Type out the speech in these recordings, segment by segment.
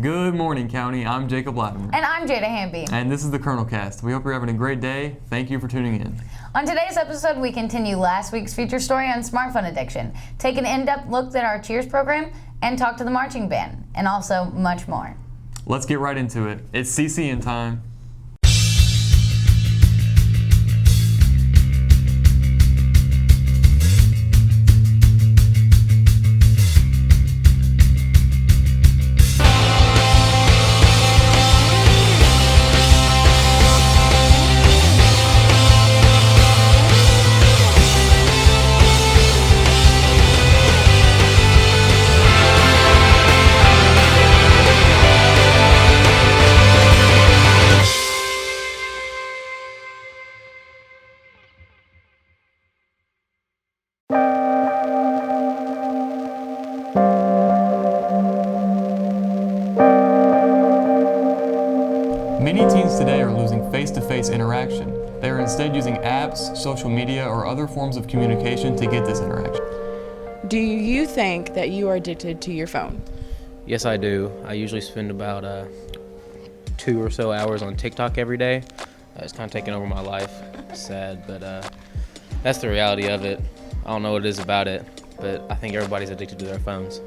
Good morning, County. I'm Jacob Latimer. And I'm Jada Hamby. And this is the Colonel Cast. We hope you're having a great day. Thank you for tuning in. On today's episode, we continue last week's feature story on smartphone addiction, take an in-depth look at our Cheers program, and talk to the marching band, and also much more. Let's get right into it. It's CCN time. Many teens today are losing face-to-face interaction. They are instead using apps, social media, or other forms of communication to get this interaction. Do you think that you are addicted to your phone? Yes, I do. I usually spend about 2 or so hours on TikTok every day. It's kind of taken over my life. It's sad, but that's the reality of it. I don't know what it is about it, but I think everybody's addicted to their phones.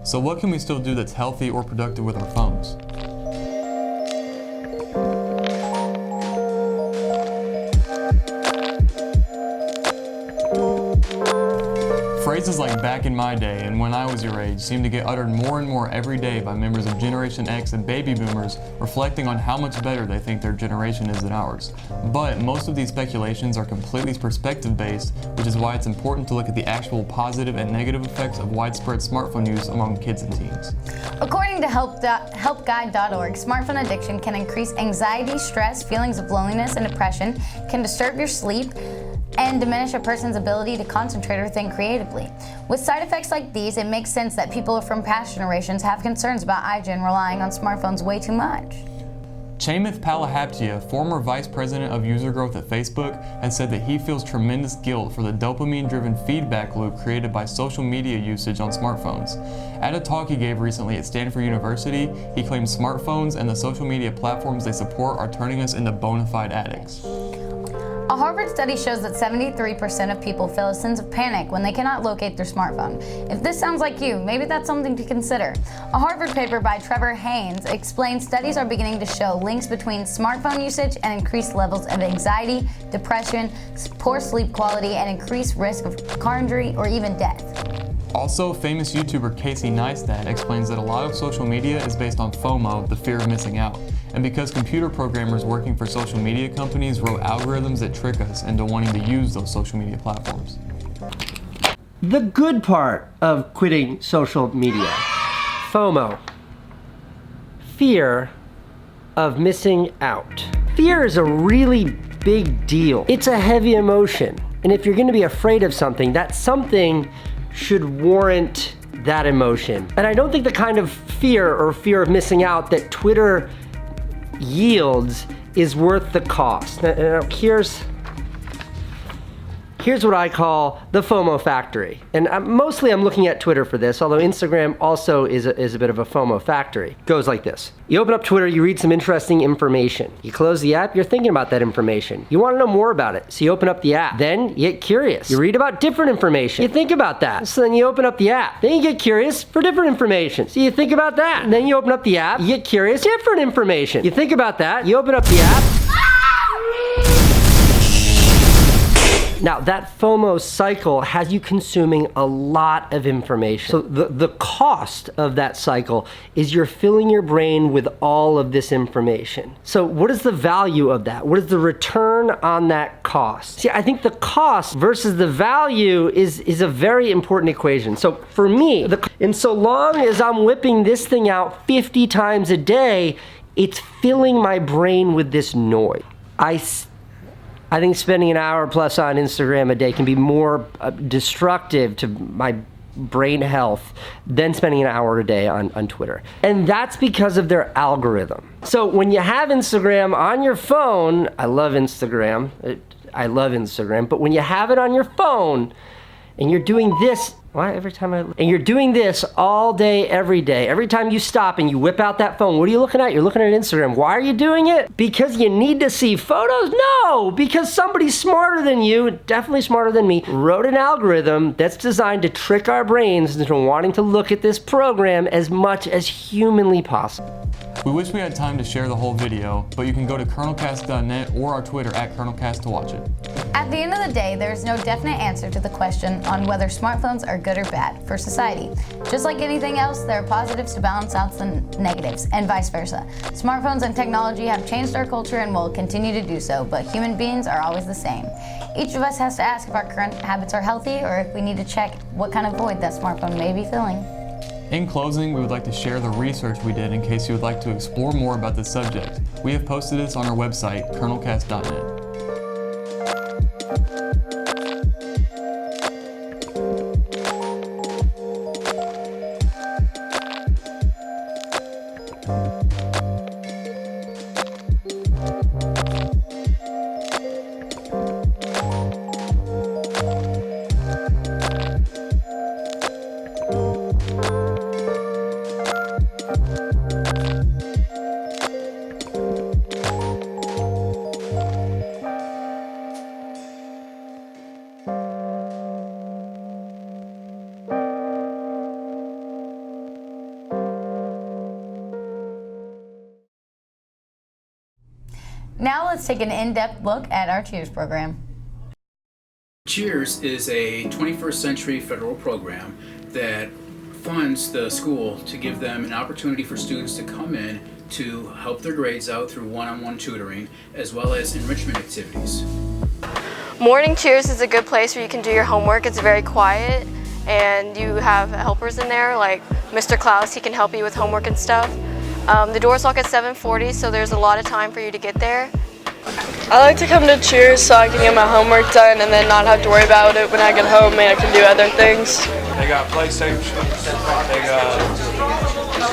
So what can we still do that's healthy or productive with our phones? Phrases like "back in my day" and "when I was your age" seem to get uttered more and more every day by members of Generation X and baby boomers, reflecting on how much better they think their generation is than ours. But most of these speculations are completely perspective-based, which is why it's important to look at the actual positive and negative effects of widespread smartphone use among kids and teens. According to helpguide.org, smartphone addiction can increase anxiety, stress, feelings of loneliness, and depression, can disturb your sleep, and diminish a person's ability to concentrate or think creatively. With side effects like these, it makes sense that people from past generations have concerns about iGen relying on smartphones way too much. Chamath Palihapitiya, former vice president of user growth at Facebook, has said that he feels tremendous guilt for the dopamine-driven feedback loop created by social media usage on smartphones. At a talk he gave recently at Stanford University, he claimed smartphones and the social media platforms they support are turning us into bona fide addicts. A Harvard study shows that 73% of people feel a sense of panic when they cannot locate their smartphone. If this sounds like you, maybe that's something to consider. A Harvard paper by Trevor Haynes explains studies are beginning to show links between smartphone usage and increased levels of anxiety, depression, poor sleep quality, and increased risk of car injury or even death. Also, famous YouTuber Casey Neistat explains that a lot of social media is based on FOMO, the fear of missing out, and because computer programmers working for social media companies wrote algorithms that trick us into wanting to use those social media platforms. The good part of quitting social media, FOMO, fear of missing out. Fear is a really big deal. It's a heavy emotion, and if you're going to be afraid of something, that something should warrant that emotion. And I don't think the kind of fear or fear of missing out that Twitter yields is worth the cost. Now, here's what I call the FOMO factory. And mostly I'm looking at Twitter for this, although Instagram also is a bit of a FOMO factory. It goes like this. You open up Twitter, you read some interesting information. You close the app, you're thinking about that information. You want to know more about it, so you open up the app. Then you get curious. You read about different information. You think about that. So then you open up the app. Then you get curious for different information. So you think about that. And then you open up the app, you get curious, different information. You think about that, you open up the app. Now, that FOMO cycle has you consuming a lot of information. So the cost of that cycle is you're filling your brain with all of this information. So what is the value of that? What is the return on that cost? See, I think the cost versus the value is a very important equation. So for me, and so long as I'm whipping this thing out 50 times a day, it's filling my brain with this noise. I think spending an hour plus on Instagram a day can be more destructive to my brain health than spending an hour a day on Twitter. And that's because of their algorithm. So when you have Instagram on your phone, I love Instagram, but when you have it on your phone and you're doing this, and you're doing this all day, every day. Every time you stop and you whip out that phone, what are you looking at? You're looking at Instagram. Why are you doing it? Because you need to see photos? No, because somebody smarter than you, definitely smarter than me, wrote an algorithm that's designed to trick our brains into wanting to look at this program as much as humanly possible. We wish we had time to share the whole video, but you can go to kernelcast.net or our Twitter @kernelcast to watch it. At the end of the day, there is no definite answer to the question on whether smartphones are good or bad for society. Just like anything else, there are positives to balance out the negatives, and vice versa. Smartphones and technology have changed our culture and will continue to do so, but human beings are always the same. Each of us has to ask if our current habits are healthy or if we need to check what kind of void that smartphone may be filling. In closing, we would like to share the research we did in case you would like to explore more about this subject. We have posted this on our website, kernelcast.net. Now let's take an in-depth look at our Cheers program. Cheers is a 21st century federal program that funds the school to give them an opportunity for students to come in to help their grades out through one-on-one tutoring as well as enrichment activities. Morning Cheers is a good place where you can do your homework. It's very quiet and you have helpers in there like Mr. Klaus. He can help you with homework and stuff. The doors lock at 7:40, so there's a lot of time for you to get there. I like to come to Cheers so I can get my homework done and then not have to worry about it when I get home and I can do other things. They got PlayStation, they got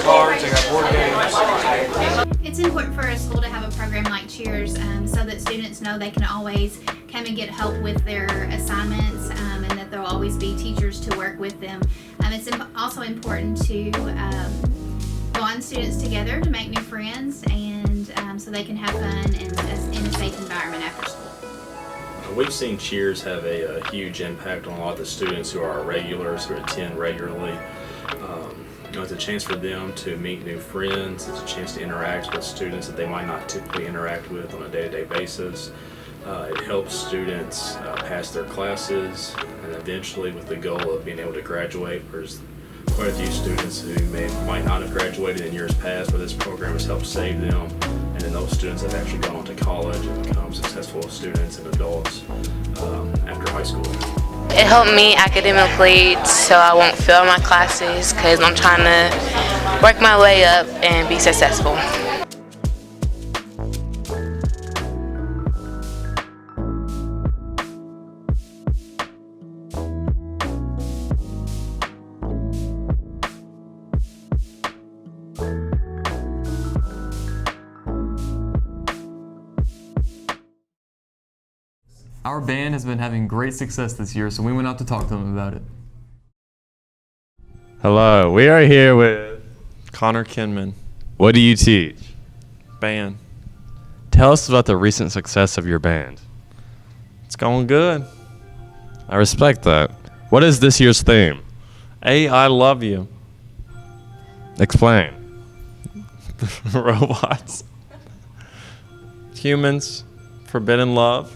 cards, they got board games. It's important for a school to have a program like Cheers so that students know they can always come and get help with their assignments and that there will always be teachers to work with them. It's also important to bond students together to make new friends and so they can have fun in a safe environment after school. We've seen Cheers have a huge impact on a lot of the students who are regulars, who attend regularly. It's a chance for them to meet new friends. It's a chance to interact with students that they might not typically interact with on a day-to-day basis. It helps students pass their classes and eventually with the goal of being able to graduate. There's quite a few students who might not have graduated in years past, but this program has helped save them. And then those students have actually gone on to college and become successful students and adults after high school. It helped me academically so I won't fail my classes because I'm trying to work my way up and be successful. Our band has been having great success this year, so we went out to talk to them about it. Hello, we are here with Connor Kinman. What do you teach? Band. Tell us about the recent success of your band. It's going good. I respect that. What is this year's theme? I love you. Explain. Robots. Humans. Forbidden love.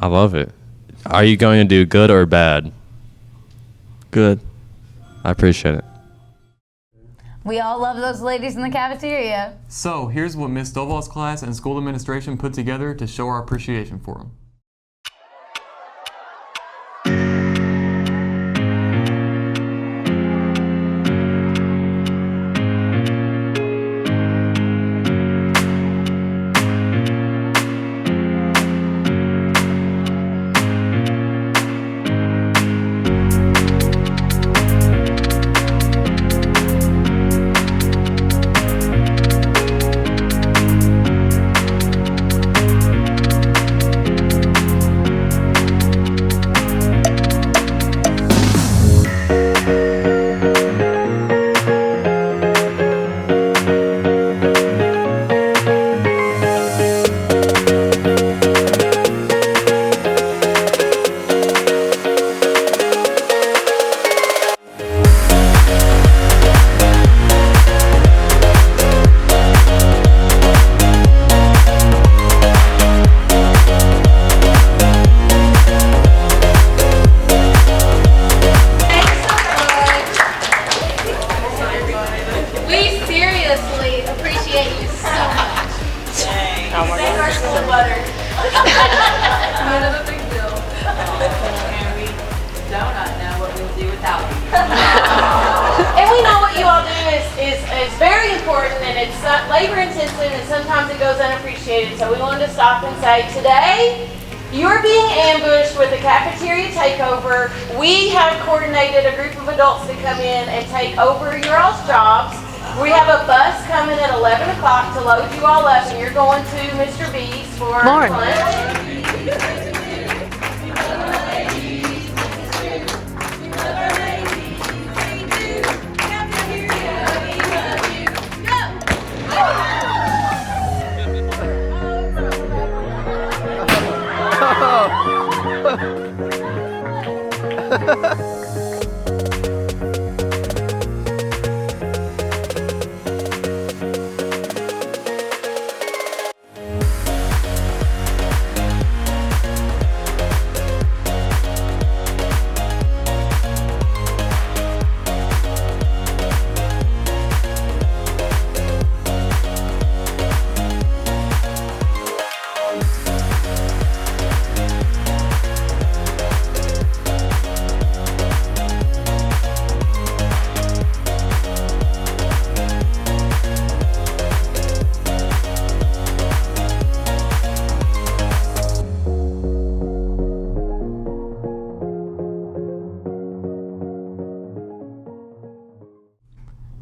I love it. Are you going to do good or bad? Good. I appreciate it. We all love those ladies in the cafeteria. So here's what Miss Stovall's class and school administration put together to show our appreciation for them. And we know what you all do is very important, and it's labor intensive, and sometimes it goes unappreciated. So we wanted to stop and say, today you're being ambushed with a cafeteria takeover. We have coordinated a group of adults to come in and take over your all's jobs. We have a bus coming at 11 o'clock to load you all up, and you're going to Mr. B's for lunch.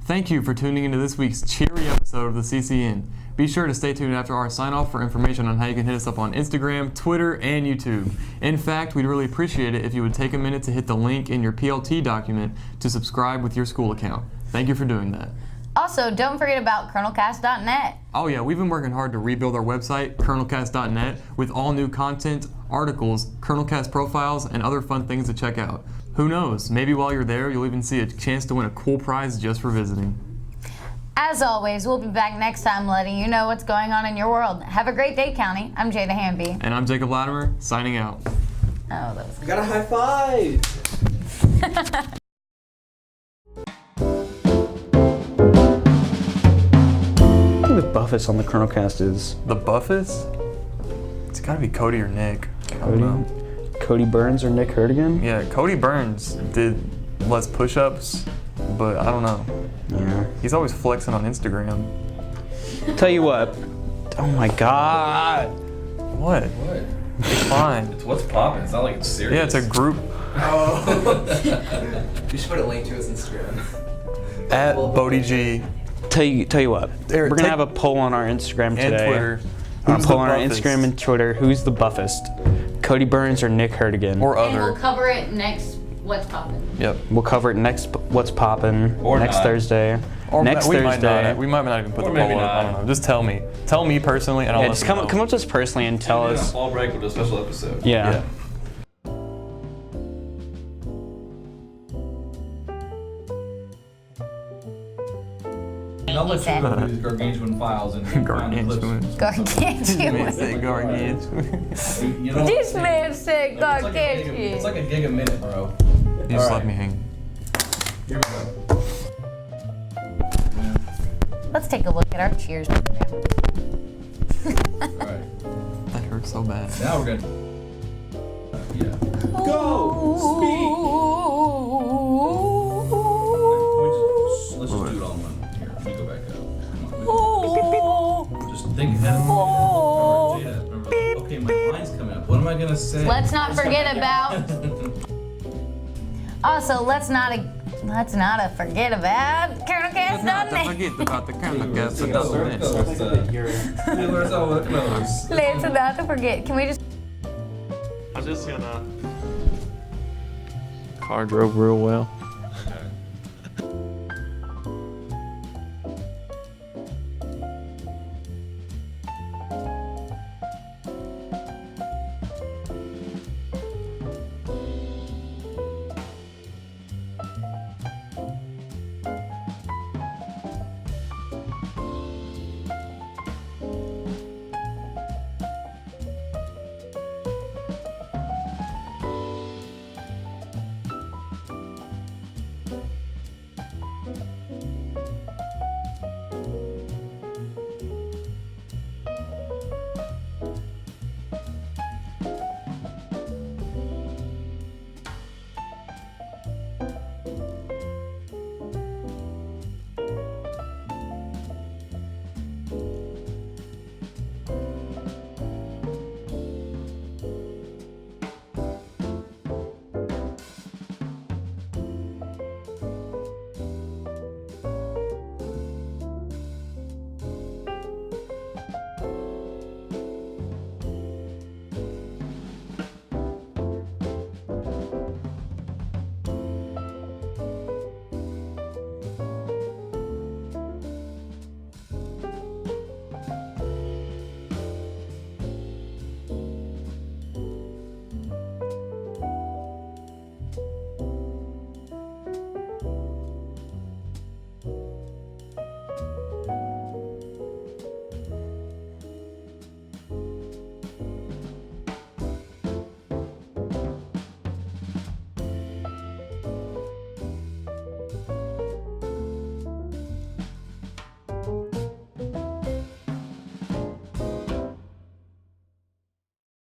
Thank you for tuning into this week's cheery episode of the CCN. Be sure to stay tuned after our sign off for information on how you can hit us up on Instagram, Twitter, and YouTube. In fact, we'd really appreciate it if you would take a minute to hit the link in your PLT document to subscribe with your school account. Thank you for doing that. Also, don't forget about kernelcast.net. Oh yeah, we've been working hard to rebuild our website, kernelcast.net, with all new content, articles, kernelcast profiles, and other fun things to check out. Who knows, maybe while you're there, you'll even see a chance to win a cool prize just for visiting. As always, we'll be back next time letting you know what's going on in your world. Have a great day, County. I'm Jada Hamby. And I'm Jacob Latimer, signing out. Oh, that was I got a high five! Who the buffest on the Kernelcast is? The buffest? It's gotta be Cody or Nick. Cody Burns or Nick Hurtigan? Yeah, Cody Burns did less push-ups, but I don't know. Yeah. He's always flexing on Instagram. Tell you what. Oh my god. What? What? It's fine. It's what's poppin'. It's not like it's serious. Yeah, it's a group. Oh. You should put a link to his Instagram. At Bodie G. Tell you what. We're gonna have a poll on our Instagram today. And Twitter. A poll on our Instagram and Twitter. Who's the buffest? Cody Burns or Nick Hurtigan? Or And we'll other. cover it next What's Poppin'. Yep. We'll cover it next What's Poppin' Or next not. Thursday. Or next we Thursday. We might not even put Or the poll maybe up. I not. don't know. Just tell me. Tell me personally, and I'll Yeah, let just you know. come up to us personally and tell us. Fall break with a special episode. Yeah. I'll he let you said. go through these gargantuan files and find the clips. Gargantuan. Say gargantuan. You know, This man said it's gargantuan. like a gig a minute, bro. You just All let me hang. Here we go. Let's take a look at our Cheers program. Alright. That hurts so bad. Now we're gonna. Yeah. Go! Speak! Let's just do it all in one. Here, let me go back up. Come on. Just think ahead of me. Remember, Jada, okay, my line's coming up. What am I gonna say? Let's not forget about. Also, let's not forget about Colonel Cass Not to Dudley. forget about the Colonel Cass Let's Let's not forget. Can we just? I'm just gonna. Car drove real well.